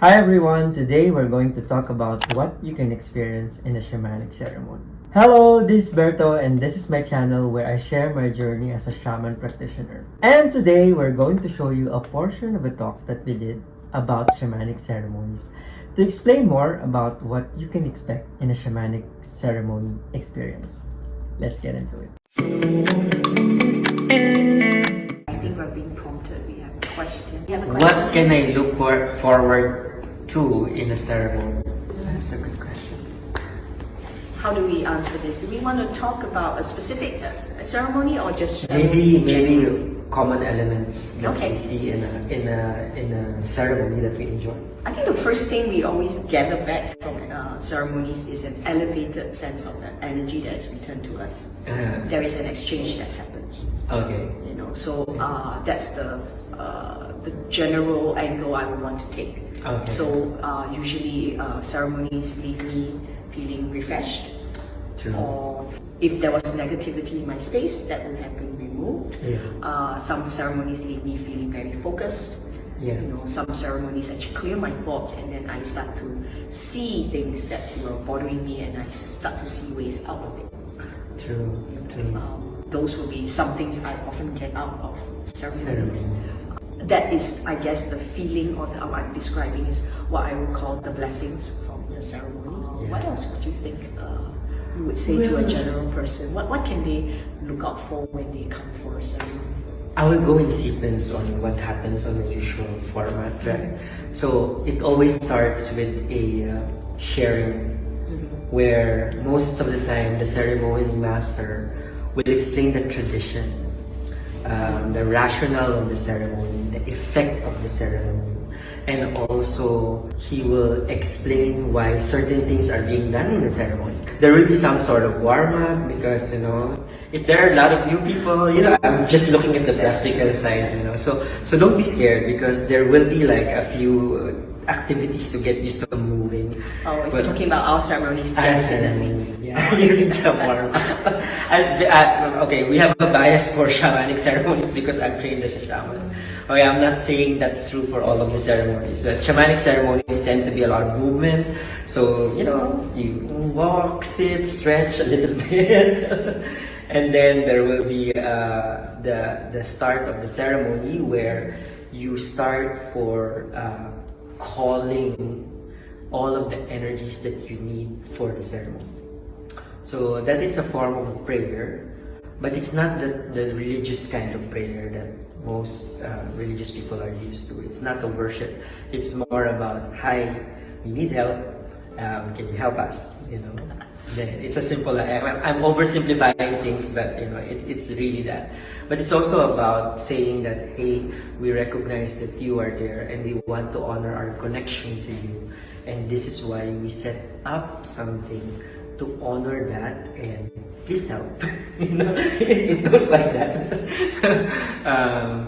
Hi everyone, today we're going to talk about what you can experience in a shamanic ceremony. Hello, this is Berto and this is my channel where I share my journey as a shaman practitioner. And today we're going to show you a portion of a talk that we did about shamanic ceremonies to explain more about what you can expect in a shamanic ceremony experience. Let's get into it. I think we're being prompted. We have a question. What can I look forward to in a ceremony? That's a good question. How do we answer this? Do we want to talk about a specific ceremony or just Maybe common elements that Okay. we see in a ceremony that we enjoy. I think the first thing we always gather back from ceremonies is an elevated sense of energy that is returned to us. There is an exchange that happens. Okay. So that's the general angle I would want to take. Okay. So usually ceremonies leave me feeling refreshed. True. Or if there was negativity in my space, that would have been removed. Yeah. Some ceremonies leave me feeling very focused. Yeah. Some ceremonies actually clear my thoughts, and then I start to see things that were bothering me, and I start to see ways out of it. True. True. Those will be some things I often get out of ceremonies. That is, I guess, the feeling, or how I'm describing is what I would call the blessings from the ceremony. Yeah. What else would you think you would say to a general person? What can they look out for when they come for a ceremony? I will go in sequence on what happens on the usual format, right? So it always starts with a sharing, where most of the time the ceremony master will explain the tradition, the rationale of the ceremony, the effect of the ceremony, and also he will explain why certain things are being done in the ceremony. There will be some sort of warm-up because, if there are a lot of new people, I'm just looking at the practical side, So don't be scared because there will be like a few activities to get you some moving. Oh, if you're talking about our ceremonies, definitely. Yeah, you need some warm-up. Okay, we have a bias for shamanic ceremonies because I'm trained as a shaman. Okay, I'm not saying that's true for all of the ceremonies. But shamanic ceremonies tend to be a lot of movement. So, you walk, sit, stretch a little bit. And then there will be the start of the ceremony where you start for calling all of the energies that you need for the ceremony. So that is a form of prayer, but it's not the religious kind of prayer that most religious people are used to. It's not a worship. It's more about, hi, we need help. Can you help us? It's a simple. I'm oversimplifying things, but it's really that. But it's also about saying that, hey, we recognize that you are there, and we want to honor our connection to you, and this is why we set up something to honor that, and please help. It goes like that.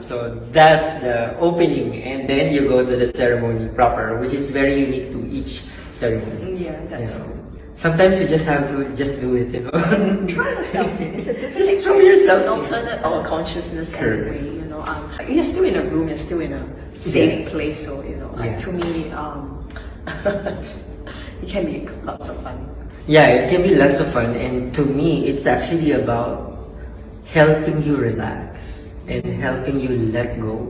So that's the opening, and then you go to the ceremony proper, which is very unique to each ceremony. Yeah, that's. Sometimes you just have to just do it, Try yourself in. It's a different Just experience. throw yourself It's an in. alternate or consciousness Correct. anyway. You're still in a room. You're still in a safe place. So Yeah. to me, it can be lots of fun. Yeah, it can be lots of fun, and to me, it's actually about helping you relax and helping you let go,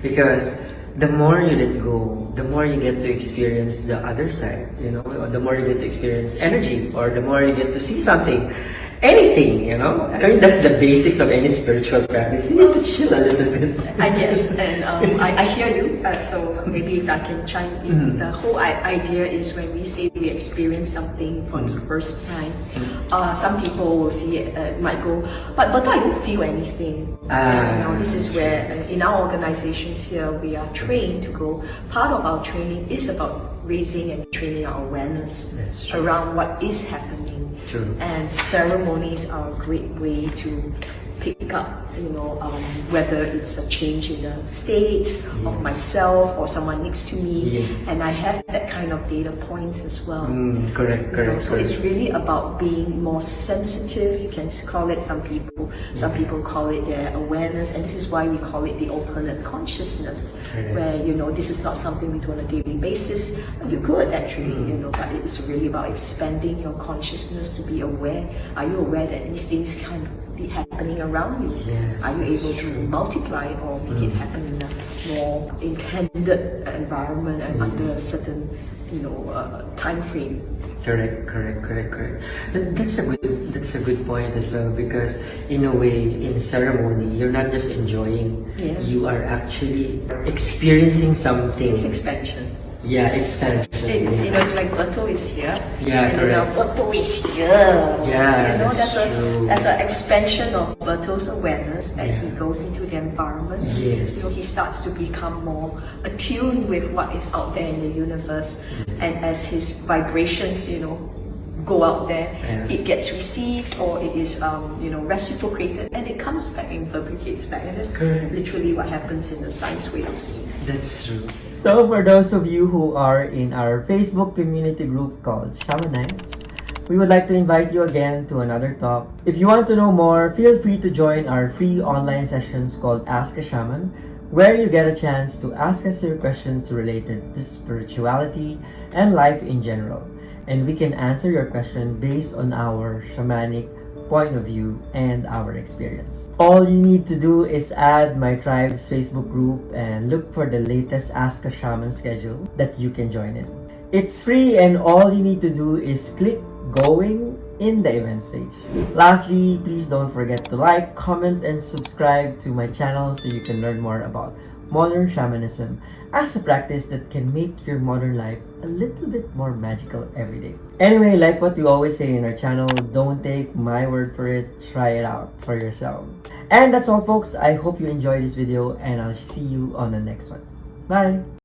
because the more you let go, the more you get to experience the other side, or the more you get to experience energy, or the more you get to see something, anything, I mean, that's the basics of any spiritual practice. You need to chill a little bit. I guess, and I hear you. So maybe if I can chime in, the whole idea is when we say we experience something for the first time, some people will see it, might go, but I don't feel anything. This is where in our organizations here we are trained to go. Part of our training is about raising and training our awareness around what is happening. True. And ceremonies are a great way to pick up, whether it's a change in the state of myself or someone next to me, Yes. and I have that kind of data points as well. Correct, correct. So it's really about being more sensitive. You can call it, some people call it their awareness, and this is why we call it the alternate consciousness, Correct. where this is not something we do on a daily basis. You could actually, but it's really about expanding your consciousness to be aware. Are you aware that these things can be happening around you? Yes, Are you that's able to true. multiply it or make it happen in a more intended environment and under a certain time frame? Correct. That's a good point as well, because in a way, in ceremony, you're not just enjoying, Yeah. you are actually experiencing something. It's expansion. Yeah, expansion. It's like Bato is here. Yeah, and correct. Bato is here. Yeah, that's true. That's an expansion of Bato's awareness that he Yeah. goes into the environment. Yes. He starts to become more attuned with what is out there in the universe, and as his vibrations, go out there, Yeah. it gets received, or it is, reciprocated, and it comes back and fabricates back, and that's Correct. literally what happens in the science way of seeing. That's true. So for those of you who are in our Facebook community group called Shamanites, we would like to invite you again to another talk. If you want to know more, feel free to join our free online sessions called Ask a Shaman, where you get a chance to ask us your questions related to spirituality and life in general. And we can answer your question based on our shamanic point of view and our experience. All you need to do is add my tribe's Facebook group and look for the latest Ask a Shaman schedule that you can join in. It's free, and all you need to do is click going in the events page. Lastly, please don't forget to like, comment, and subscribe to my channel so you can learn more about modern shamanism as a practice that can make your modern life a little bit more magical every day. Anyway, like what we always say in our channel, don't take my word for it, try it out for yourself. And that's all, folks. I hope you enjoyed this video, and I'll see you on the next one. Bye!